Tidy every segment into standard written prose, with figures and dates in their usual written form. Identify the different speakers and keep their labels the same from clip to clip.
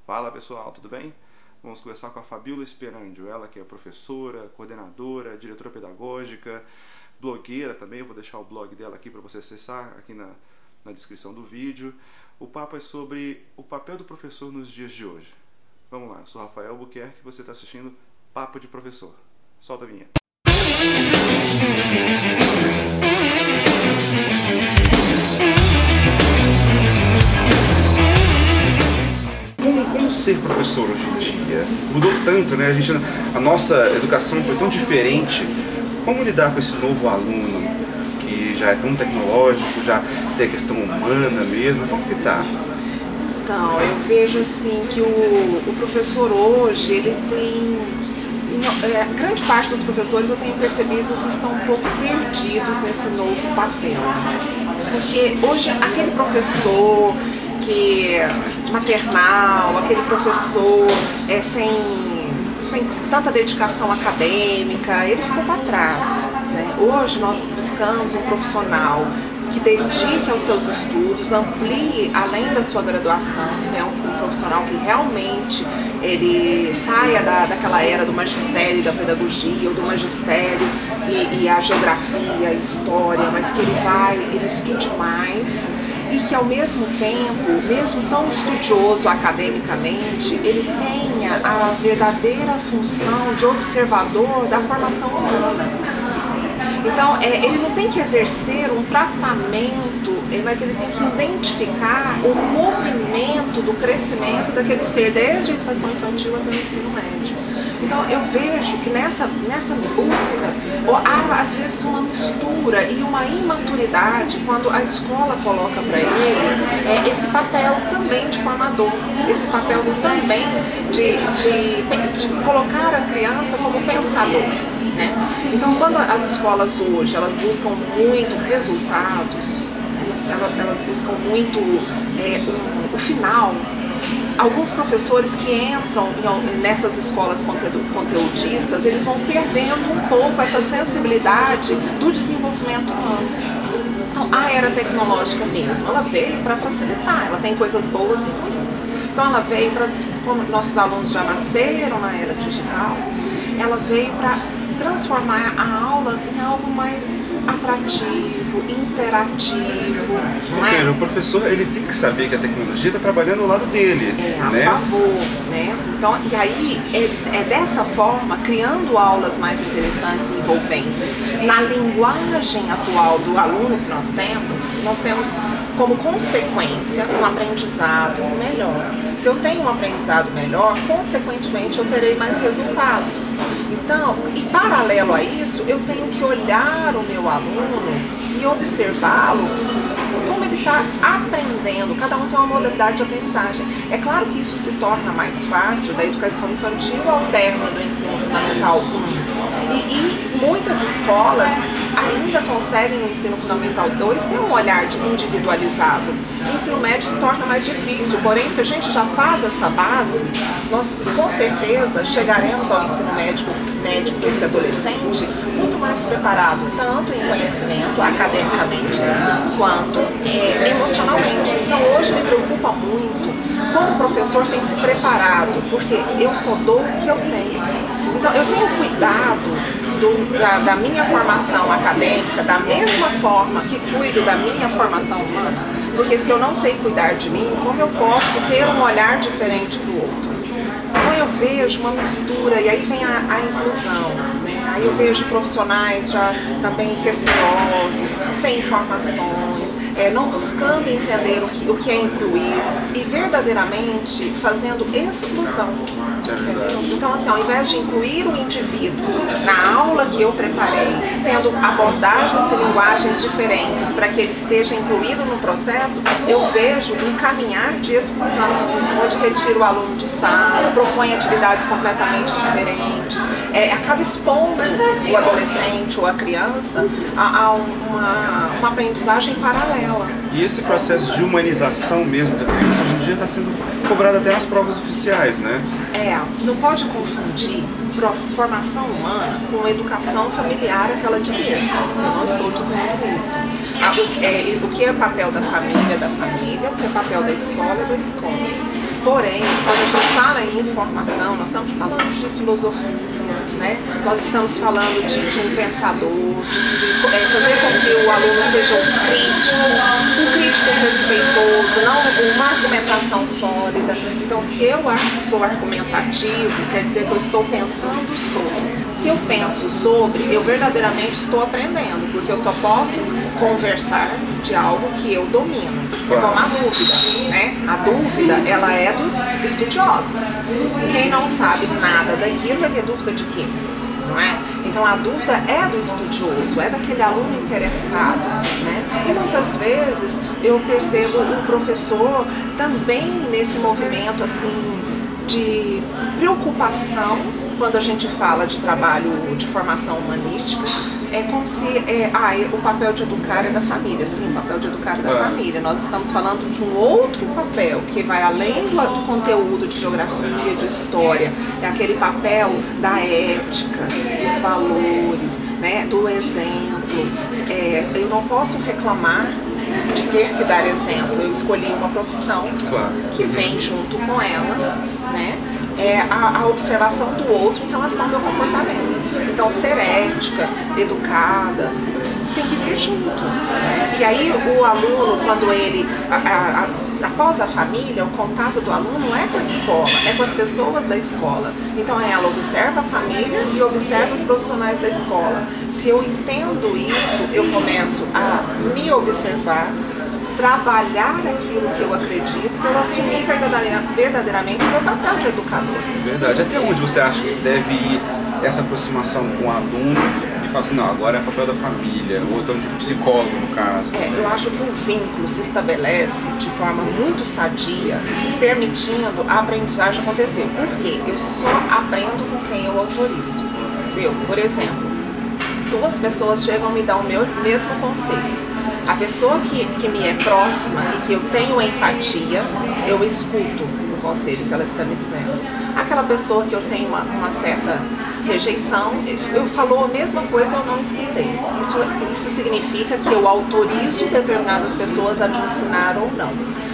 Speaker 1: Fala pessoal, tudo bem? Vamos conversar com a Fabíola Esperandio, ela que é professora, coordenadora, diretora pedagógica, blogueira também. Eu vou deixar o blog dela aqui para você acessar aqui na descrição do vídeo. O papo é sobre o papel do professor nos dias de hoje. Vamos lá, eu sou Rafael Albuquerque e você está assistindo Papo de Professor. Solta a vinheta. Como ser professor hoje em dia? Mudou tanto, né? A nossa educação foi tão diferente. Como lidar com esse novo aluno que já é tão tecnológico, já tem a questão humana mesmo? Como que tá?
Speaker 2: Então, eu vejo assim que o professor hoje, ele tem... grande parte dos professores eu tenho percebido que estão um pouco perdidos nesse novo papel. Porque hoje aquele professor que maternal, aquele professor sem tanta dedicação acadêmica, ele ficou para trás, né? Hoje nós buscamos um profissional que dedique aos seus estudos, amplie além da sua graduação, né? Um profissional que realmente ele saia daquela era do magistério e da pedagogia, ou do magistério e a geografia, a história, mas que ele estude mais e que ao mesmo tempo, mesmo tão estudioso academicamente, ele tenha a verdadeira função de observador da formação humana. Então, ele não tem que exercer um tratamento, mas ele tem que identificar o movimento do crescimento daquele ser, desde a educação infantil até o ensino médio. Então, eu vejo que nessa busca, há às vezes uma mistura e uma imaturidade quando a escola coloca para ele esse papel também de formador, esse papel também de colocar a criança como pensador. Né? Então, quando as escolas hoje elas buscam muito resultados, elas buscam muito o final, alguns professores que entram nessas escolas conteudistas, eles vão perdendo um pouco essa sensibilidade do desenvolvimento humano. Então, a era tecnológica mesmo, ela veio para facilitar, ela tem coisas boas e ruins. Então, ela veio para, como nossos alunos já nasceram na era digital, ela veio para transformar a aula em algo mais atrativo, interativo.
Speaker 1: Ou seja, o professor ele tem que saber que a tecnologia está trabalhando ao lado dele.
Speaker 2: A favor, né? Então, e aí é dessa forma, criando aulas mais interessantes e envolventes, na linguagem atual do aluno que nós temos como consequência um aprendizado melhor. Se eu tenho um aprendizado melhor, consequentemente eu terei mais resultados. Então, e paralelo a isso, eu tenho que olhar o meu aluno e observá-lo como ele está aprendendo. Cada um tem uma modalidade de aprendizagem. É claro que isso se torna mais fácil da educação infantil ao término do ensino fundamental 1. E muitas escolas ainda conseguem no ensino fundamental 2 ter um olhar individualizado. O ensino médio se torna mais difícil, porém se a gente já faz essa base, nós com certeza chegaremos ao ensino médio esse adolescente muito mais preparado, tanto em conhecimento, academicamente, quanto emocionalmente. Então hoje me preocupa muito como o professor tem se preparado, porque eu só dou o que eu tenho. Então eu tenho cuidado da minha formação acadêmica da mesma forma que cuido da minha formação humana, porque se eu não sei cuidar de mim, como eu posso ter um olhar diferente do outro? Então eu vejo uma mistura, e aí vem a inclusão, né? Aí eu vejo profissionais já também receosos, sem informações, não buscando entender o que é incluir e verdadeiramente fazendo exclusão. Então, assim, ao invés de incluir o indivíduo na aula que eu preparei, tendo abordagens e linguagens diferentes para que ele esteja incluído no processo, eu vejo um caminhar de exclusão, onde retiro o aluno de sala, propõe atividades completamente diferentes, acaba expondo o adolescente ou a criança a uma aprendizagem paralela.
Speaker 1: E esse processo de humanização mesmo da criança hoje em dia está sendo cobrado até nas provas oficiais, né?
Speaker 2: Não pode confundir formação humana com educação familiar, aquela de berço. Eu não estou dizendo isso. O que é papel da família, o que é papel da escola, Porém, quando a gente fala em informação, nós estamos falando de filosofia, né? Nós estamos falando de um pensador, de fazer com que o aluno seja um crítico respeitoso, não uma argumentação sólida. Então, se eu sou argumentativo, quer dizer que eu estou pensando sobre. Se eu penso sobre, eu verdadeiramente estou aprendendo, porque eu só posso conversar de algo que eu domino. É como a dúvida, né? A dúvida, ela é dos estudiosos. Quem não sabe nada daquilo vai ter dúvida de quê? Não é? Então a dúvida é do estudioso, é daquele aluno interessado, né? E muitas vezes eu percebo o professor também nesse movimento assim de preocupação. Quando a gente fala de trabalho de formação humanística, é como se o papel de educar é da família. Sim, o papel de educar é da família. Nós estamos falando de um outro papel que vai além do conteúdo de geografia, de história. É aquele papel da ética, dos valores, né, do exemplo. Eu não posso reclamar de ter que dar exemplo. Eu escolhi uma profissão que vem junto com ela, né? É a observação do outro em relação ao meu comportamento. Então, ser ética, educada, tem que vir junto, né? E aí o aluno, quando ele, após a família, o contato do aluno é com a escola, é com as pessoas da escola. Então ela observa a família e observa os profissionais da escola. Se eu entendo isso, eu começo a me observar, trabalhar aquilo que eu acredito, para eu assumir verdadeiramente o meu papel de educador.
Speaker 3: Verdade. Até onde você acha que deve ir essa aproximação com o aluno e falar assim, não, agora é papel da família, ou então de um psicólogo no caso?
Speaker 2: Eu acho que o vínculo se estabelece de forma muito sadia, permitindo a aprendizagem acontecer. Por quê? Eu só aprendo com quem eu autorizo. Por exemplo, duas pessoas chegam e me dão o mesmo conselho. A pessoa que me é próxima e que eu tenho empatia, eu escuto o conselho que ela está me dizendo. Aquela pessoa que eu tenho uma certa rejeição, eu falou a mesma coisa, eu não escutei. Isso significa que eu autorizo determinadas pessoas a me ensinar ou não.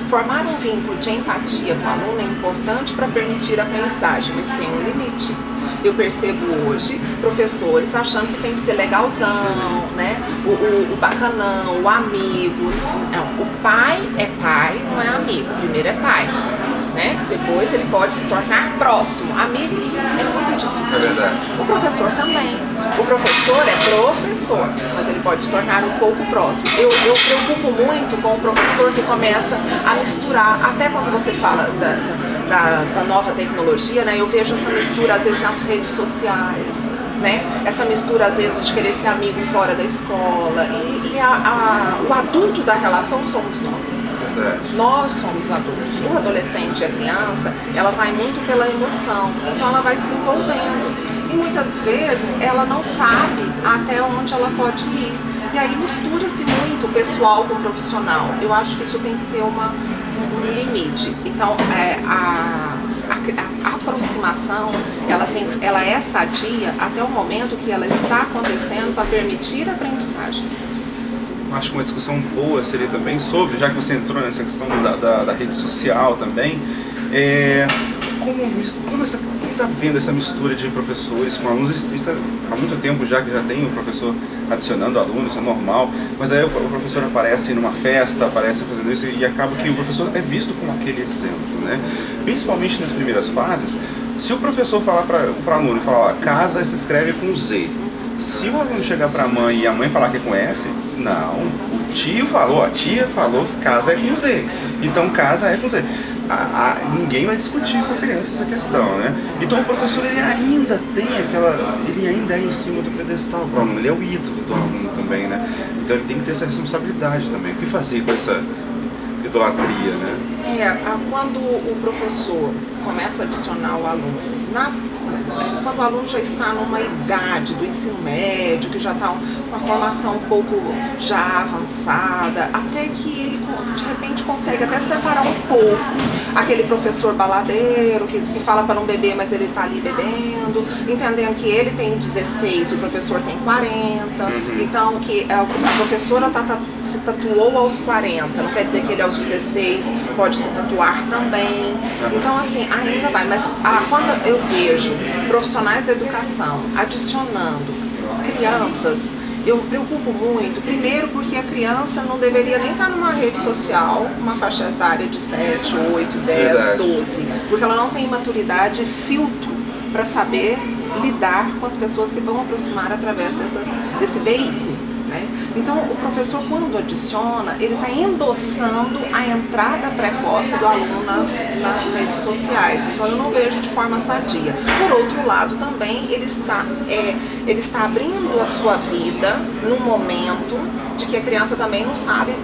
Speaker 2: Formar um vínculo de empatia com o aluno é importante para permitir a aprendizagem, mas tem um limite. Eu percebo hoje professores achando que tem que ser legalzão, né? O bacanão, o amigo. Não, o pai é pai, não é amigo. Primeiro é pai, né? Depois ele pode se tornar próximo. Amigo é muito difícil.
Speaker 3: É verdade.
Speaker 2: O professor também. O professor é professor, mas ele pode se tornar um pouco próximo. Eu preocupo muito com o professor que começa a misturar, até quando você fala da nova tecnologia, né? Eu vejo essa mistura às vezes nas redes sociais, né? Essa mistura às vezes de querer ser amigo fora da escola e o adulto da relação somos nós.
Speaker 3: Verdade.
Speaker 2: Nós somos os adultos. O adolescente e a criança, ela vai muito pela emoção, então ela vai se envolvendo. E muitas vezes ela não sabe até onde ela pode ir. E aí mistura-se muito o pessoal com o profissional. Eu acho que isso tem que ter um limite. Então, a aproximação, ela é sadia até o momento que ela está acontecendo para permitir a aprendizagem.
Speaker 3: Acho que uma discussão boa seria também sobre, já que você entrou nessa questão da rede social também, como está vendo essa mistura de professores com alunos? Isso há muito tempo já que já tem o professor adicionando alunos, isso é normal, mas aí o professor aparece numa festa, aparece fazendo isso e acaba que o professor é visto como aquele exemplo, né? Principalmente nas primeiras fases, se o professor falar para o aluno, falar, ó, casa se escreve com Z, se o aluno chegar para a mãe e a mãe falar que é com S, não, o tio falou, a tia falou que casa é com Z, então casa é com Z. Ninguém vai discutir com a criança essa questão, né? Então o professor ele ainda é em cima do pedestal do aluno, ele é o ídolo do aluno também, né? Então ele tem que ter essa responsabilidade também. O que fazer com essa idolatria, né?
Speaker 2: Quando o professor começa a adicionar o aluno, quando o aluno já está numa idade do ensino médio, que já está com uma formação um pouco já avançada, até que ele de repente consegue até separar um pouco aquele professor baladeiro que fala para não beber, mas ele está ali bebendo, entendendo que ele tem 16, o professor tem 40, então que a professora se tatuou aos 40, não quer dizer que ele aos 16 pode se tatuar também. Então, assim, ainda vai. Mas quando eu vejo profissionais da educação adicionando crianças, eu me preocupo muito, primeiro porque a criança não deveria nem estar numa rede social, uma faixa etária de 7, 8, 10,
Speaker 3: Verdade.
Speaker 2: 12, porque ela não tem maturidade e filtro para saber lidar com as pessoas que vão aproximar através desse veículo. Né? Então, o professor, quando adiciona, ele está endossando a entrada precoce do aluno nas redes sociais. Então, eu não vejo de forma sadia. Por outro lado, também, ele está abrindo a sua vida num momento de que a criança também não sabe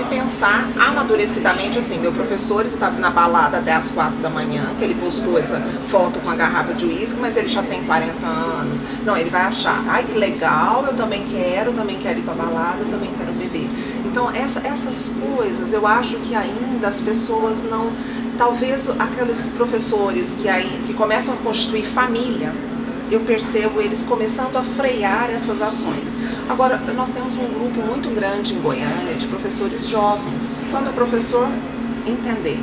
Speaker 2: pensar amadurecidamente assim. Meu professor está na balada até as 4 da manhã, que ele postou essa foto com a garrafa de uísque, mas ele já tem 40 anos. Não, ele vai achar, ai que legal, eu também quero ir pra balada, eu também quero beber. Então essas coisas, eu acho que ainda as pessoas não, talvez aqueles professores que começam a construir família, eu percebo eles começando a frear essas ações. Agora, nós temos um grupo muito grande em Goiânia de professores jovens. Quando o professor entender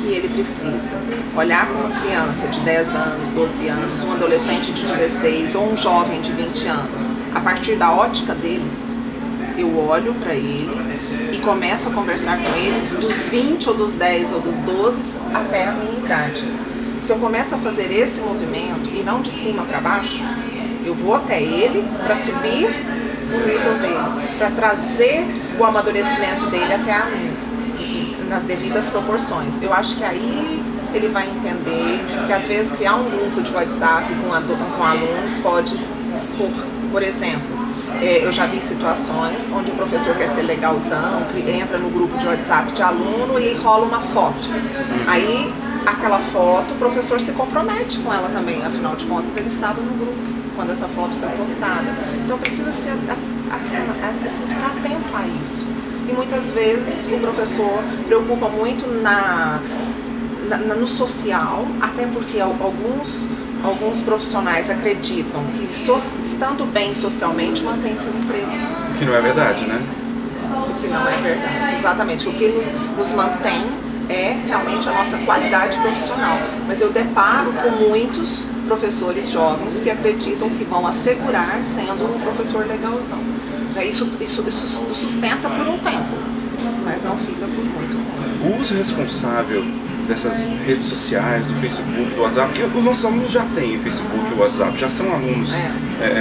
Speaker 2: que ele precisa olhar para uma criança de 10 anos, 12 anos, um adolescente de 16 ou um jovem de 20 anos, a partir da ótica dele, eu olho para ele e começo a conversar com ele dos 20 ou dos 10 ou dos 12 até a minha idade. Se eu começo a fazer esse movimento e não de cima para baixo, eu vou até ele para subir o nível dele, para trazer o amadurecimento dele até a mim, nas devidas proporções. Eu acho que aí ele vai entender que às vezes criar um grupo de WhatsApp com alunos pode expor, por exemplo, eu já vi situações onde o professor quer ser legalzão, entra no grupo de WhatsApp de aluno e rola uma foto. Aí aquela foto, o professor se compromete com ela também, afinal de contas ele estava no grupo quando essa foto foi postada. Então precisa ficar atento a isso. E muitas vezes o professor preocupa muito no social, até porque alguns profissionais acreditam que estando bem socialmente mantém seu emprego.
Speaker 3: O que não é verdade, né?
Speaker 2: O que não é verdade, exatamente. O que nos mantém é realmente a nossa qualidade profissional. Mas eu deparo com muitos professores jovens que acreditam que vão assegurar sendo um professor legalzão. Isso sustenta por um tempo, mas não fica por muito tempo.
Speaker 3: O uso responsável dessas redes sociais, do Facebook, do WhatsApp, porque os nossos alunos já têm Facebook e WhatsApp, já são alunos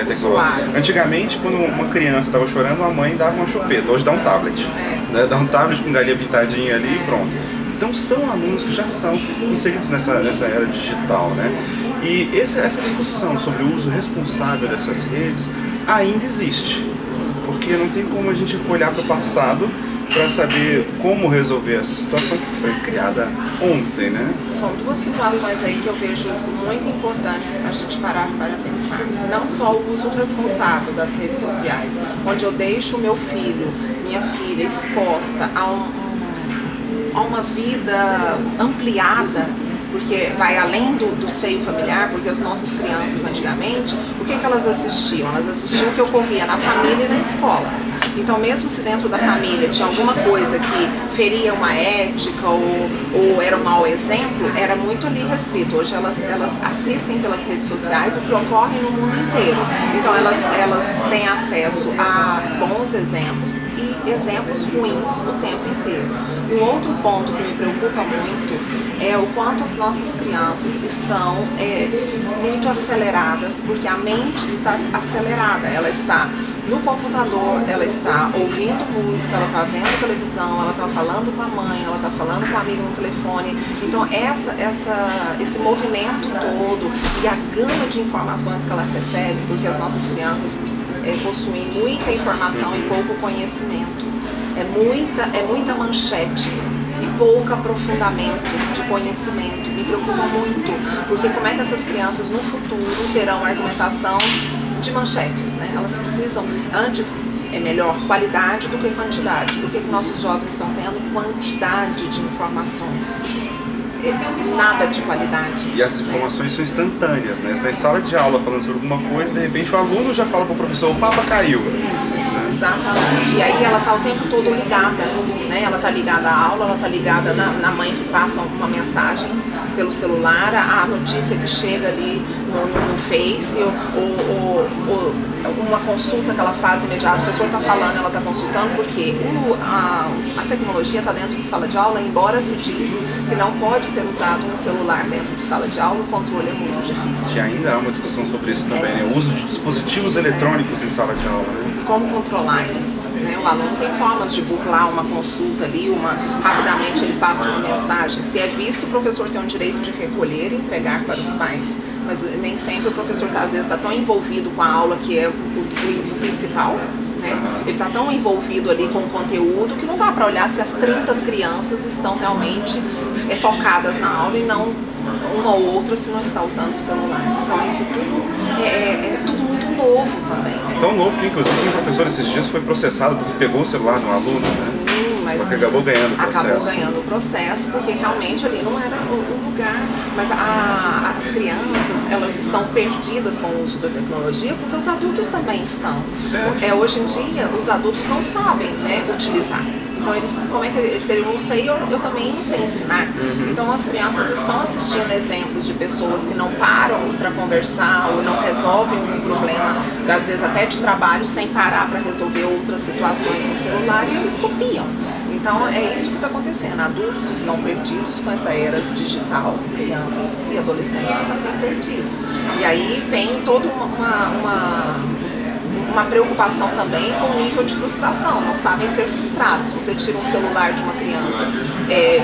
Speaker 3: tecnológicos. Antigamente, quando uma criança estava chorando, a mãe dava uma chupeta, hoje dá um tablet. Né? Dá um tablet com galinha pintadinha ali e pronto. Então são alunos que já são inseridos nessa era digital, né? E essa discussão sobre o uso responsável dessas redes ainda existe, porque não tem como a gente olhar para o passado para saber como resolver essa situação que foi criada ontem, né?
Speaker 2: São duas situações aí que eu vejo muito importantes a gente parar para pensar. Não só o uso responsável das redes sociais, onde eu deixo o meu filho, minha filha exposta a uma vida ampliada, porque vai além do seio familiar, porque as nossas crianças antigamente, o que elas assistiam? Elas assistiam o que ocorria na família e na escola. Então, mesmo se dentro da família tinha alguma coisa que feria uma ética ou era um mau exemplo, era muito ali restrito. Hoje elas assistem pelas redes sociais o que ocorre no mundo inteiro. Então, elas têm acesso a bons exemplos e exemplos ruins o tempo inteiro. E um outro ponto que me preocupa muito é o quanto as nossas crianças estão muito aceleradas, porque a mente está acelerada, ela está no computador, ela está ouvindo música, ela está vendo televisão, ela está falando com a mãe, ela está falando com o amigo no telefone. Então esse movimento todo e a gama de informações que ela recebe, porque as nossas crianças possuem muita informação e pouco conhecimento. É muita manchete e pouco aprofundamento de conhecimento. Me preocupa muito, porque como é que essas crianças no futuro terão argumentação de manchetes, né? Elas precisam, antes é melhor qualidade do que quantidade. Por que nossos jovens estão tendo quantidade de informações? nada de qualidade.
Speaker 3: E as informações são instantâneas, né? Você está em sala de aula falando sobre alguma coisa, de repente o aluno já fala para o professor, o Papa caiu.
Speaker 2: Isso, exatamente. E aí ela está o tempo todo ligada, né? Ela está ligada à aula, ela está ligada na mãe que passa uma mensagem pelo celular, a notícia que chega ali no Face, ou uma consulta que ela faz imediata, o professor está falando, ela está consultando, porque a tecnologia está dentro de sala de aula, embora se diz que não pode ser usado um celular dentro de sala de aula, o controle é muito difícil.
Speaker 3: Que ainda há uma discussão sobre isso também, né? O uso de dispositivos eletrônicos em sala de aula, né?
Speaker 2: Como controlar isso, né? O aluno tem formas de burlar uma consulta ali, rapidamente ele passa uma mensagem. Se é visto, o professor tem o direito de recolher e entregar para os pais. Mas nem sempre o professor às vezes está tão envolvido com a aula, que é o principal, né? Ele está tão envolvido ali com o conteúdo que não dá para olhar se as 30 crianças estão realmente focadas na aula e não uma ou outra se não está usando o celular. Então isso tudo é tudo muito novo também.
Speaker 3: Tão novo que inclusive um professor esses dias foi processado porque pegou o celular de um aluno, né?
Speaker 2: Sim, mas
Speaker 3: porque acabou ganhando o processo.
Speaker 2: Acabou ganhando o processo porque realmente ali não era o lugar. Mas as crianças, elas estão perdidas com o uso da tecnologia porque os adultos também estão. Hoje em dia, os adultos não sabem, né, utilizar. Então, como é que se eu não sei, eu também não sei ensinar. Então, as crianças estão assistindo exemplos de pessoas que não param para conversar ou não resolvem um problema, às vezes até de trabalho, sem parar para resolver outras situações no celular, e eles copiam. Então, é isso que está acontecendo. Adultos estão perdidos com essa era digital, crianças e adolescentes também perdidos. E aí vem toda uma preocupação também com o nível de frustração, não sabem ser frustrados. Se você tira um celular de uma criança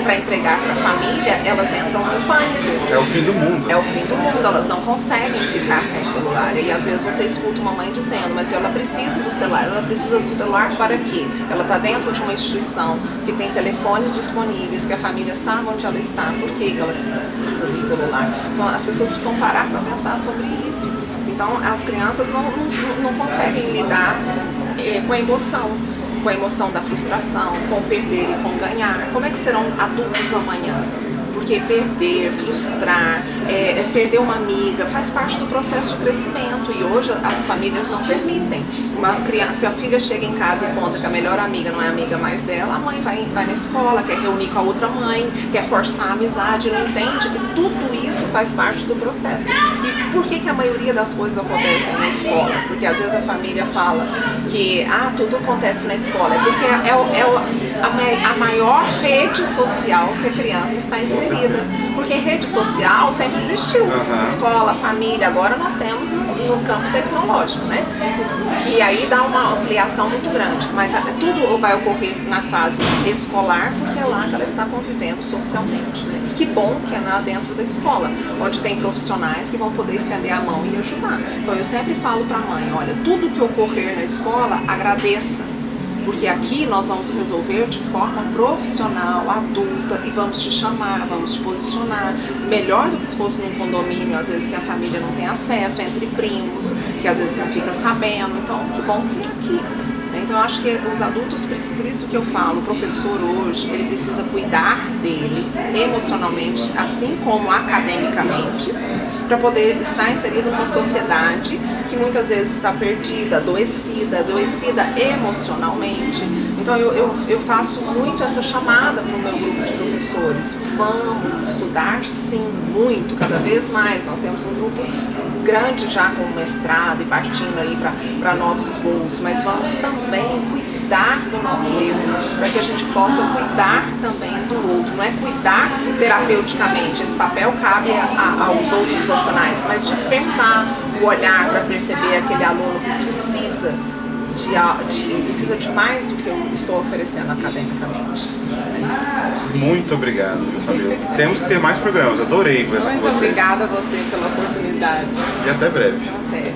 Speaker 2: para entregar para a família, elas entram no pânico.
Speaker 3: É o fim do mundo.
Speaker 2: É o fim do mundo, elas não conseguem ficar sem o celular. E às vezes você escuta uma mãe dizendo, mas ela precisa do celular. Ela precisa do celular para quê? Ela está dentro de uma instituição que tem telefones disponíveis, que a família sabe onde ela está, por que ela precisa do celular. Então as pessoas precisam parar para pensar sobre isso. Então as crianças não conseguem lidar com a emoção da frustração, com perder e com ganhar. Como é que serão adultos amanhã? Porque perder, frustrar, perder uma amiga faz parte do processo de crescimento, e hoje as famílias não permitem. Uma criança, se a filha chega em casa e encontra que a melhor amiga não é amiga mais dela, a mãe vai na escola, quer reunir com a outra mãe, quer forçar a amizade, não entende que tudo isso faz parte do processo. E por que a maioria das coisas acontecem na escola? Porque às vezes a família fala que tudo acontece na escola, porque é a maior rede social que a criança está inserida. Porque rede social sempre existiu. Escola, família, agora nós temos no campo tecnológico, né? Que aí dá uma ampliação muito grande. Mas tudo vai ocorrer na fase escolar, porque é lá que ela está convivendo socialmente, né? E que bom que é lá dentro da escola, onde tem profissionais que vão poder estender a mão e ajudar. Então eu sempre falo para a mãe, olha, tudo que ocorrer na escola, agradeça. Porque aqui nós vamos resolver de forma profissional, adulta, e vamos te chamar, vamos te posicionar. Melhor do que se fosse num condomínio, às vezes que a família não tem acesso, entre primos, que às vezes não fica sabendo. Então, que bom que é aqui. Então, eu acho que os adultos, por isso que eu falo, o professor hoje, ele precisa cuidar dele emocionalmente, assim como academicamente, para poder estar inserido numa sociedade que muitas vezes está perdida, adoecida emocionalmente. Então eu faço muito essa chamada para o meu grupo de professores. Vamos estudar sim, muito, cada vez mais. Nós temos um grupo grande já com mestrado e partindo aí para novos voos, mas vamos também cuidar do nosso eu, para que a gente possa cuidar também do outro. Não é cuidar terapeuticamente, esse papel cabe aos outros profissionais, mas despertar o olhar para perceber aquele aluno que precisa de mais do que eu estou oferecendo academicamente.
Speaker 3: Muito obrigado, Fabiola. Temos que ter mais programas, adorei conversar com você.
Speaker 2: Muito obrigada a você pela oportunidade.
Speaker 3: E até breve.
Speaker 2: Até.